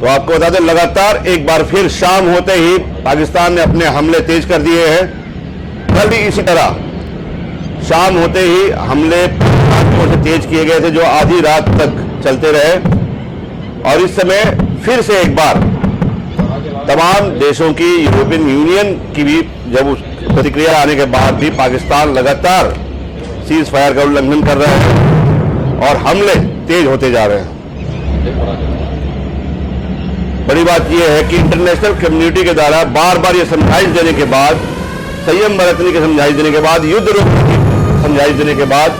तो आपको बता दें, लगातार एक बार फिर शाम होते ही पाकिस्तान ने अपने हमले तेज कर दिए हैं। कल भी इसी तरह शाम होते ही हमले से तेज किए गए थे, जो आधी रात तक चलते रहे। और इस समय फिर से एक बार तमाम देशों की, यूरोपियन यूनियन की भी जब प्रतिक्रिया आने के बाद भी पाकिस्तान लगातार सीज फायर का उल्लंघन कर रहा है और हमले तेज होते जा रहे हैं। बड़ी बात यह है कि इंटरनेशनल कम्युनिटी के द्वारा बार बार ये समझाइश देने के बाद, संयम बरतने की समझाइश देने के बाद, युद्ध रोकने की समझाइश देने के बाद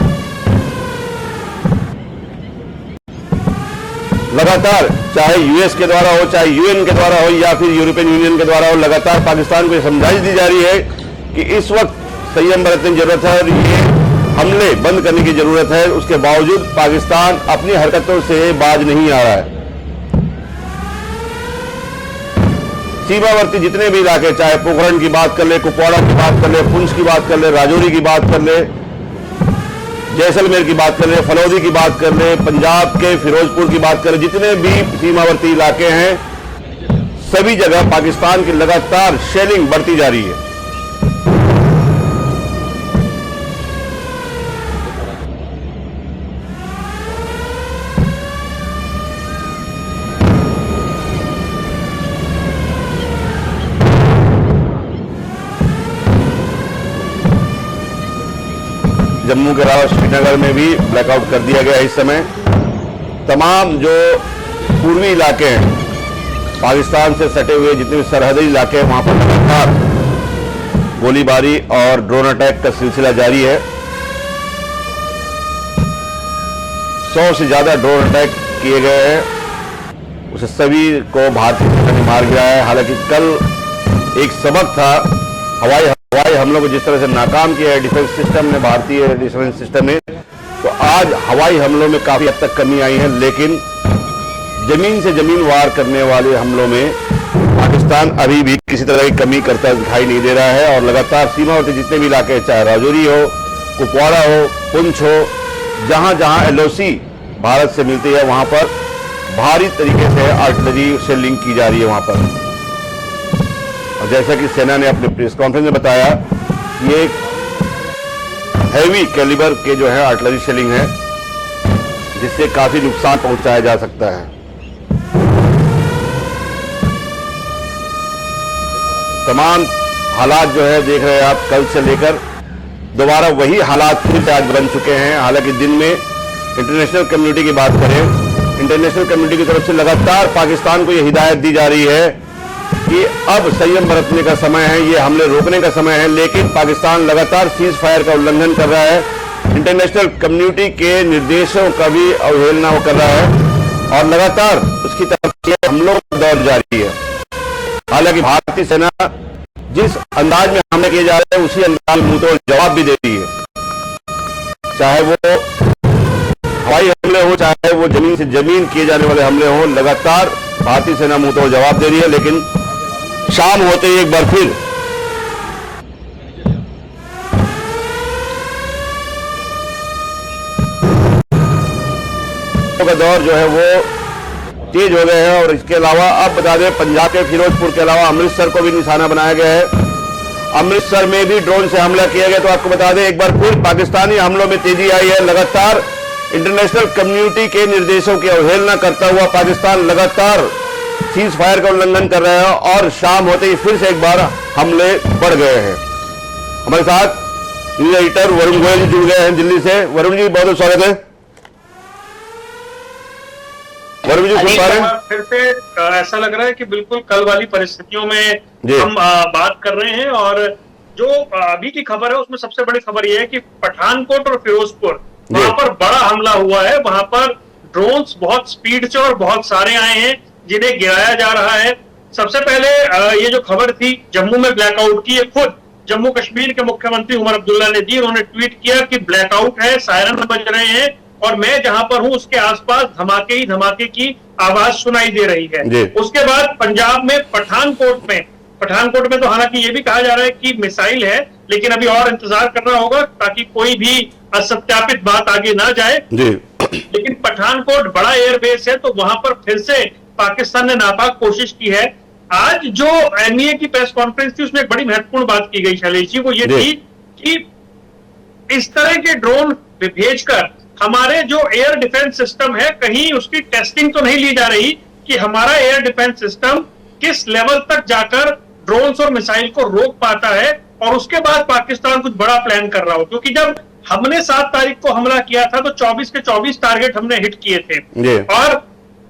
लगातार, चाहे यूएस के द्वारा हो, चाहे यूएन के द्वारा हो या फिर यूरोपियन यूनियन के द्वारा हो, लगातार पाकिस्तान को यह समझाइश दी जा रही है कि इस वक्त संयम बरतने की जरूरत है और ये हमले बंद करने की जरूरत है। उसके बावजूद पाकिस्तान अपनी हरकतों से बाज नहीं आ रहा है। सीमावर्ती जितने भी इलाके, चाहे पोखरण की बात कर ले, कुपवाड़ा की बात कर ले, पुंछ की बात कर ले, राजौरी की बात कर ले, जैसलमेर की बात कर ले, फलौदी की बात कर ले, पंजाब के फिरोजपुर की बात कर ले, जितने भी सीमावर्ती इलाके हैं, सभी जगह पाकिस्तान की लगातार शेलिंग बढ़ती जा रही है। जम्मू के अलावा श्रीनगर में भी ब्लैकआउट कर दिया गया है। इस समय तमाम जो पूर्वी इलाके हैं, पाकिस्तान से सटे हुए जितने भी सरहदी इलाके हैं, वहां पर लगातार गोलीबारी और ड्रोन अटैक का सिलसिला जारी है। 100 से ज्यादा ड्रोन अटैक किए गए हैं। उसे सभी को भारतीय सेना ने मार गिराया है। हालांकि कल एक सबक था, हवाई हमलों को जिस तरह से नाकाम किया है डिफेंस सिस्टम ने, भारतीय डिफेंस सिस्टम ने, तो आज हवाई हमलों में काफी हद तक कमी आई है। लेकिन जमीन से जमीन वार करने वाले हमलों में पाकिस्तान अभी भी किसी तरह की कमी करता दिखाई नहीं दे रहा है। और लगातार सीमावर्ती जितने भी इलाके, चाहे राजौरी हो, कुपवाड़ा हो, पुंछ हो, जहां जहां एलओसी भारत से मिलती है, वहां पर भारी तरीके से आर्टिलरी से लिंक की जा रही है वहां पर। और जैसा कि सेना ने अपने प्रेस कॉन्फ्रेंस में बताया, ये हैवी कैलिबर के जो है आर्टिलरी शेलिंग है, जिससे काफी नुकसान पहुंचाया जा सकता है। तमाम हालात जो है देख रहे हैं आप, कल से लेकर दोबारा वही हालात फिर से आज बन चुके हैं। हालांकि दिन में इंटरनेशनल कम्युनिटी की बात करें, इंटरनेशनल कम्युनिटी की तरफ से लगातार पाकिस्तान को यह हिदायत दी जा रही है कि अब संयम बरतने का समय है, ये हमले रोकने का समय है। लेकिन पाकिस्तान लगातार सीज फायर का उल्लंघन कर रहा है। इंटरनेशनल कम्युनिटी के निर्देशों का भी अवहेलना वो कर रहा है और लगातार उसकी तरफ से हमलों का दौर जारी है। हालांकि भारतीय सेना जिस अंदाज में हमले किए जा रहे हैं, उसी अंदाज में मुंहतोड़ जवाब भी दे रही है। चाहे वो हवाई हमले हो, चाहे वो जमीन से जमीन किए जाने वाले हमले हो, लगातार भारतीय सेना मुंहतोड़ जवाब दे रही है। लेकिन शाम होते ही एक बार फिर का दौर जो है वो तेज हो गए हैं। और इसके अलावा अब बता दें, पंजाब के फिरोजपुर के अलावा अमृतसर को भी निशाना बनाया गया है। अमृतसर में भी ड्रोन से हमला किया गया। तो आपको बता दें, एक बार फिर पाकिस्तानी हमलों में तेजी आई है। लगातार इंटरनेशनल कम्युनिटी के निर्देशों की अवहेलना करता हुआ पाकिस्तान लगातार सीज फायर का उल्लंघन कर रहे हैं और शाम होते ही फिर से एक बार हमले बढ़ गए हैं। हमारे साथ न्यूज एडिटर वरुण गोयल जी जुड़ गए हैं दिल्ली से। वरुण जी, बहुत बहुत स्वागत है। वरुण जी, सुन पा रहे हैं? फिर से ऐसा लग रहा है कि बिल्कुल कल वाली परिस्थितियों में हम बात कर रहे हैं। और जो अभी की खबर है उसमें सबसे बड़ी खबर यह है कि पठानकोट और फिरोजपुर, वहां पर बड़ा हमला हुआ है। वहां पर ड्रोन्स बहुत स्पीड से और बहुत सारे आए हैं, जिन्हें गिराया जा रहा है। सबसे पहले ये जो खबर थी जम्मू में ब्लैकआउट की, खुद जम्मू कश्मीर के मुख्यमंत्री उमर अब्दुल्ला ने दी। उन्होंने ट्वीट किया कि ब्लैकआउट है, सायरन बज रहे हैं और मैं जहां पर हूं उसके आसपास धमाके ही धमाके की आवाज सुनाई दे रही है। उसके बाद पंजाब में पठानकोट में तो हालांकि ये भी कहा जा रहा है कि मिसाइल है, लेकिन अभी और इंतजार करना होगा ताकि कोई भी असत्यापित बात आगे ना जाए। लेकिन पठानकोट बड़ा एयरबेस है, तो वहां पर फिर से पाकिस्तान ने नापाक कोशिश की है। आज जो एनईए की प्रेस कॉन्फ्रेंस थी उसमें एक बड़ी महत्वपूर्ण बात की गई शैलेश जी, वो ये थी कि इस तरह के ड्रोन भेजकर हमारे जो एयर डिफेंस सिस्टम है कहीं उसकी टेस्टिंग तो नहीं ली जा रही कि हमारा एयर डिफेंस सिस्टम किस लेवल तक जाकर ड्रोन्स और मिसाइल को रोक पाता है, और उसके बाद पाकिस्तान कुछ बड़ा प्लान कर रहा हो। क्योंकि जब हमने 7 तारीख को हमला किया था तो 24 के 24 टारगेट हमने हिट किए थे और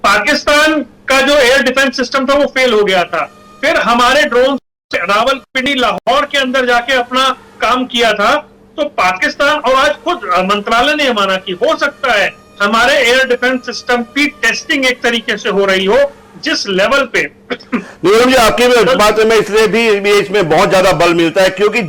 पाकिस्तान का जो एयर डिफेंस सिस्टम था वो फेल हो गया था। फिर हमारे ड्रोन रावलपिंडी लाहौर के अंदर जाके अपना काम किया था। तो पाकिस्तान और आज खुद मंत्रालय ने माना कि हो सकता है हमारे एयर डिफेंस सिस्टम की टेस्टिंग एक तरीके से हो रही हो जिस लेवल पे। नीलम जी, आपकी बात में इसलिए भी इसमें बहुत ज्यादा बल मिलता है क्योंकि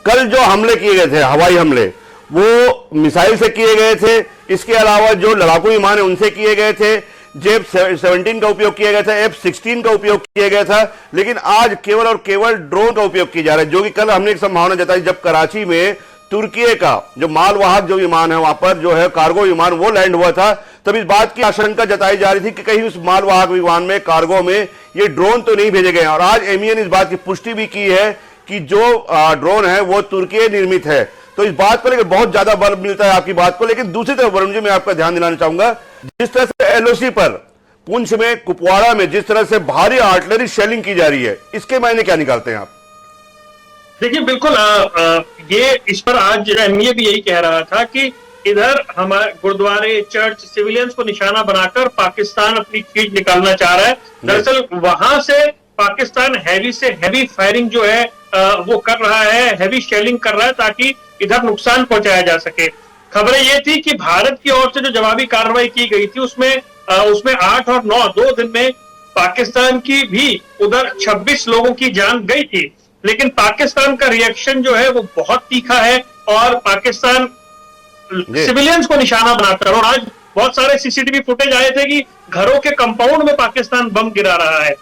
कल जो हमले किए गए थे, हवाई हमले, वो मिसाइल से किए गए थे। इसके अलावा जो लड़ाकू विमान है उनसे किए गए थे, F-17 का उपयोग किया गया था, F-16 का उपयोग किया गया था, लेकिन आज केवल और केवल ड्रोन का उपयोग किया जा रहा है। जो कि कल हमने एक संभावना जताई जब कराची में तुर्की का जो मालवाहक जो विमान है वहां पर जो है कार्गो विमान वो लैंड हुआ था, तब इस बात की आशंका जताई जा रही थी कि कहीं उस मालवाहक विमान में कार्गो में ये ड्रोन तो नहीं भेजे गए। और आज एमईए ने इस बात की पुष्टि भी की है कि जो ड्रोन है वो तुर्की निर्मित है। तो इस बात को लेकर बहुत ज्यादा बल मिलता है आपकी बात को। लेकिन दूसरी तरफ वरुण जी, मैं आपका ध्यान दिलाना चाहूंगा, जिस तरह से एलओसी पर पुंछ में, कुपवाड़ा में जिस तरह से भारी आर्टिलरी शेलिंग की जा रही है, इसके मायने क्या निकालते हैं आप? देखिए, बिल्कुल ये इस पर आज एमईए भी यही कह रहा था कि इधर हमारे गुरुद्वारे, चर्च, सिविलियंस को निशाना बनाकर पाकिस्तान अपनी खींच निकालना चाह रहा है। दरअसल वहां से पाकिस्तान हैवी से हैवी फायरिंग जो है वो कर रहा है, हैवी शेलिंग कर रहा है ताकि इधर नुकसान पहुंचाया जा सके। खबरें ये थी कि भारत की ओर से जो जवाबी कार्रवाई की गई थी उसमें 8 और 9 2 दिन में पाकिस्तान की भी उधर 26 लोगों की जान गई थी। लेकिन पाकिस्तान का रिएक्शन जो है वो बहुत तीखा है और पाकिस्तान सिविलियंस को निशाना बनाकर, और आज बहुत सारे सीसीटीवी फुटेज आए थे कि घरों के कंपाउंड में पाकिस्तान बम गिरा रहा है।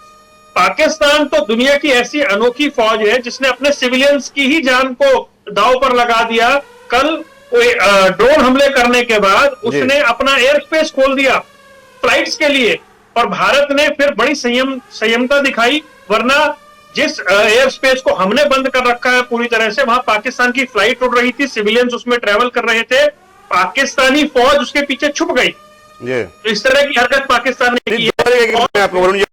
पाकिस्तान तो दुनिया की ऐसी अनोखी फौज है जिसने अपने सिविलियंस की ही जान को दांव पर लगा दिया। कल ड्रोन हमले करने के बाद उसने अपना एयर स्पेस खोल दिया फ्लाइट्स के लिए, और भारत ने फिर बड़ी संयमता दिखाई। वरना जिस एयर स्पेस को हमने बंद कर रखा है पूरी तरह से, वहां पाकिस्तान की फ्लाइट उड़ रही थी, सिविलियंस उसमें ट्रेवल कर रहे थे, पाकिस्तानी फौज उसके पीछे छुप गई। तो इस तरह की हरकत पाकिस्तान ने की है। मैं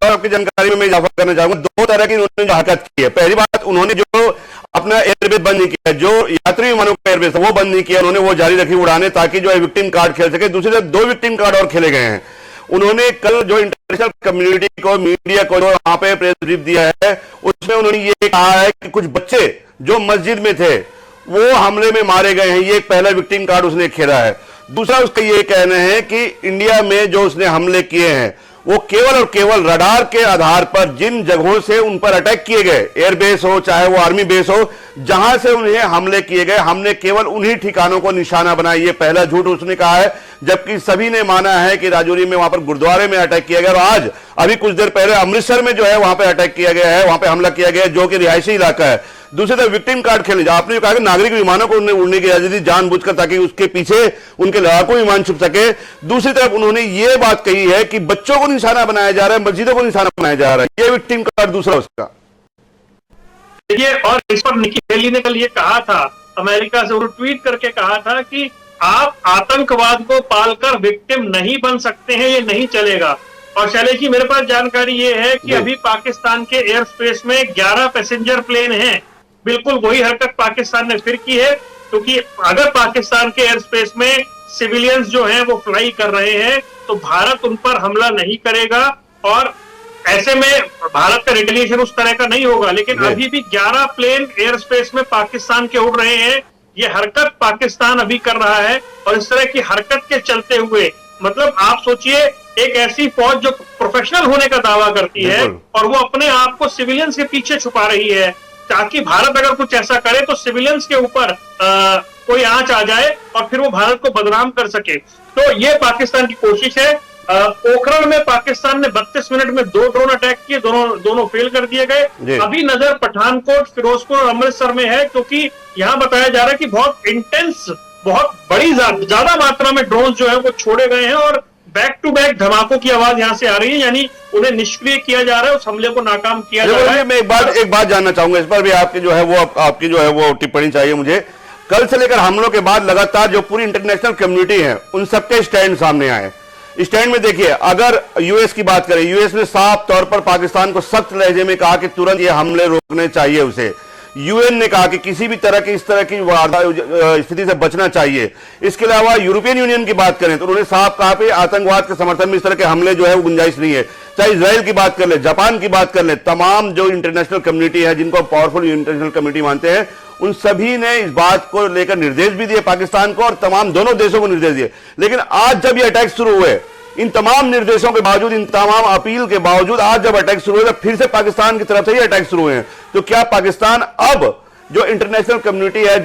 आपकी जानकारी में इजाफा करना चाहूंगा, 2 तरह की उन्होंने हरकत की है। पहली बात, उन्होंने जो अपना एयरबेस बंद नहीं किया, जो यात्री विमानों का एयरबेस वो बंद नहीं किया, उन्होंने वो जारी रखी उड़ाने ताकि जो है विक्टिम कार्ड खेल सके। दूसरी तरफ 2 विक्टिम कार्ड और खेले गए हैं। उन्होंने कल जो इंटरनेशनल कम्युनिटी को, मीडिया को जो वहां पे प्रेस ब्रीफ दिया है उसमें उन्होंने ये कहा है कि कुछ बच्चे जो मस्जिद में थे वो हमले में मारे गए हैं। ये एक पहला विक्टिम कार्ड उसने खेला है। दूसरा उसका ये कहना है कि इंडिया में जो उसने हमले किए हैं वो केवल और केवल रडार के आधार पर जिन जगहों से उन पर अटैक किए गए, एयरबेस हो चाहे वो आर्मी बेस हो, जहां से उन्हें हमले किए गए, हमने केवल उन्हीं ठिकानों को निशाना बनाया। ये पहला झूठ उसने कहा है, जबकि सभी ने माना है कि राजौरी में वहां पर गुरुद्वारे में अटैक किया गया, और आज अभी कुछ देर पहले अमृतसर में जो है वहां पर अटैक किया गया है, वहां पर हमला किया गया जो कि रिहायशी इलाका है। दूसरी तरफ विक्टिम कार्ड खेलने, आपने कहा कि नागरिक विमानों को उड़ने की इजाजत दी जानबूझकर ताकि उसके पीछे उनके लड़ाकू विमान छुप सके। दूसरी तरफ उन्होंने ये बात कही है कि बच्चों को निशाना बनाया जा रहा है, मस्जिदों को निशाना बनाया जा रहा है। ये विक्टिम कार्ड दूसरा उसका। ये और इस पर निकी हेली ने कल ये कहा था, अमेरिका से वो ट्वीट करके कहा था कि आप आतंकवाद को पालकर विक्टिम नहीं बन सकते हैं, ये नहीं चलेगा। और शैलेश जी, मेरे पास जानकारी ये है कि अभी पाकिस्तान के एयर स्पेस में 11 पैसेंजर प्लेन हैं। बिल्कुल वही हरकत पाकिस्तान ने फिर की है, क्योंकि अगर पाकिस्तान के एयर स्पेस में सिविलियंस जो हैं वो फ्लाई कर रहे हैं तो भारत उन पर हमला नहीं करेगा, और ऐसे में भारत का रिटेलिएशन उस तरह का नहीं होगा। लेकिन अभी भी 11 प्लेन एयर स्पेस में पाकिस्तान के उड़ रहे हैं। ये हरकत पाकिस्तान अभी कर रहा है, और इस तरह की हरकत के चलते हुए, मतलब आप सोचिए, एक ऐसी फौज जो प्रोफेशनल होने का दावा करती है और वो अपने आप को सिविलियंस के पीछे छुपा रही है ताकि भारत अगर कुछ ऐसा करे तो सिविलियंस के ऊपर कोई आंच आ जाए और फिर वो भारत को बदनाम कर सके। तो ये पाकिस्तान की कोशिश है। पोखरण में पाकिस्तान ने 32 मिनट में 2 ड्रोन अटैक किए, दोनों फेल कर दिए गए। अभी नजर पठानकोट, फिरोजपुर और अमृतसर में है, क्योंकि यहाँ बताया जा रहा है कि बहुत इंटेंस, बहुत बड़ी ज्यादा मात्रा में ड्रोन जो है वो छोड़े गए हैं और बैक टू बैक धमाकों की आवाज यहां से आ रही है, यानी उन्हें निष्क्रिय किया जा रहा है, उस हमले को नाकाम किया जा रहा है। मैं एक बात जानना चाहूंगा, इस पर भी आपकी जो है वो आपकी जो है वो टिप्पणी चाहिए मुझे। कल से लेकर हमलों के बाद लगातार जो पूरी इंटरनेशनल कम्युनिटी है उन सबके स्टैंड सामने आए। स्टैंड में देखिए, अगर यूएस की बात करें, यूएस ने साफ तौर पर पाकिस्तान को सख्त लहजे में कहा कि तुरंत ये हमले रोकने चाहिए उसे। यूएन ने कहा कि किसी भी तरह की इस तरह की स्थिति से बचना चाहिए। इसके अलावा यूरोपियन यूनियन की बात करें तो उन्होंने साफ कहा कि आतंकवाद के समर्थन में इस तरह के हमले जो है वो गुंजाइश नहीं है। चाहे इजराइल की बात कर ले, जापान की बात कर ले, तमाम जो इंटरनेशनल कम्युनिटी है जिनको पावरफुल इंटरनेशनल कम्युनिटी मानते हैं, उन सभी ने इस बात को लेकर निर्देश भी दिए पाकिस्तान को, और तमाम दोनों देशों को निर्देश दिए। लेकिन आज जब ये अटैक शुरू हुए, इन तमाम निर्देशों के बावजूद, इन तमाम अपील के बावजूद, आज जब अटैक शुरू हुए तो फिर से पाकिस्तान की तरफ से ही अटैक शुरू हुए हैं। तो क्या पाकिस्तान अब जो इंटरनेशनल कम्युनिटी है,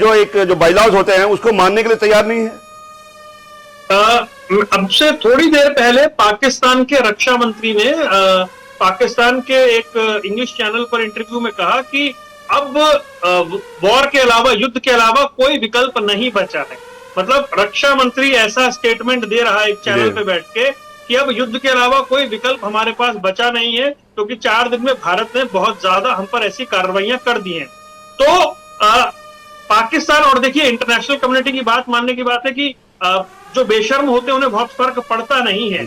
जो बाइलॉज होते हैं, उसको मानने के लिए तैयार नहीं है? अब से थोड़ी देर पहले पाकिस्तान के रक्षा मंत्री ने पाकिस्तान के एक इंग्लिश चैनल पर इंटरव्यू में कहा कि अब वॉर के अलावा, युद्ध के अलावा कोई विकल्प नहीं बचा है। मतलब रक्षा मंत्री ऐसा स्टेटमेंट दे रहा है एक चैनल पे बैठ के कि अब युद्ध के अलावा कोई विकल्प हमारे पास बचा नहीं है, क्योंकि 4 दिन में भारत ने बहुत ज्यादा हम पर ऐसी कार्रवाइयां कर दी हैं। तो पाकिस्तान, और देखिए इंटरनेशनल कम्युनिटी की बात मानने की बात है कि जो बेशर्म होते हैं उन्हें बहुत फर्क पड़ता नहीं है।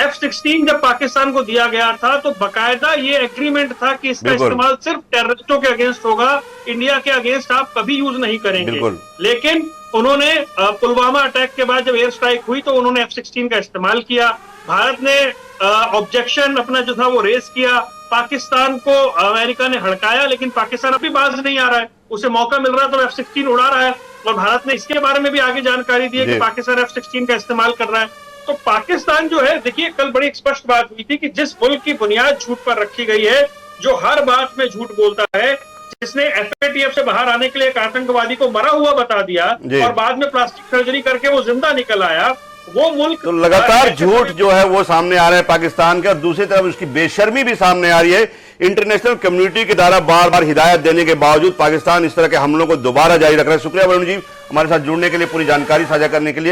F-16 जब पाकिस्तान को दिया गया था तो बकायदा ये एग्रीमेंट था कि इसका इस्तेमाल सिर्फ टेररिस्टों के अगेंस्ट होगा, इंडिया के अगेंस्ट आप कभी यूज नहीं करेंगे। लेकिन उन्होंने पुलवामा अटैक के बाद जब एयर स्ट्राइक हुई तो उन्होंने F-16 का इस्तेमाल किया। भारत ने ऑब्जेक्शन अपना जो था वो रेस किया, पाकिस्तान को अमेरिका ने हड़काया, लेकिन पाकिस्तान अभी बाज नहीं आ रहा है, उसे मौका मिल रहा है तो F-16 उड़ा रहा है। और भारत ने इसके बारे में भी आगे जानकारी दी है कि पाकिस्तान F-16 का इस्तेमाल कर रहा है। तो पाकिस्तान जो है, देखिए कल बड़ी स्पष्ट बात हुई थी कि जिस मुल्क की बुनियाद झूठ पर रखी गई है, जो हर बात में झूठ बोलता है, जिसने FATF से बाहर आने के लिए एक आतंकवादी को मरा हुआ बता दिया और बाद में प्लास्टिक सर्जरी करके वो जिंदा निकल आया, वो मुल्क। तो लगातार झूठ जो है वो सामने आ रहा है पाकिस्तान के, और दूसरी तरफ उसकी बेशर्मी भी सामने आ रही है। इंटरनेशनल कम्युनिटी के द्वारा बार बार हिदायत देने के बावजूद पाकिस्तान इस तरह के हमलों को दोबारा जारी रख रहा है। शुक्रिया वरुण जी, हमारे साथ जुड़ने के लिए, पूरी जानकारी साझा करने के लिए।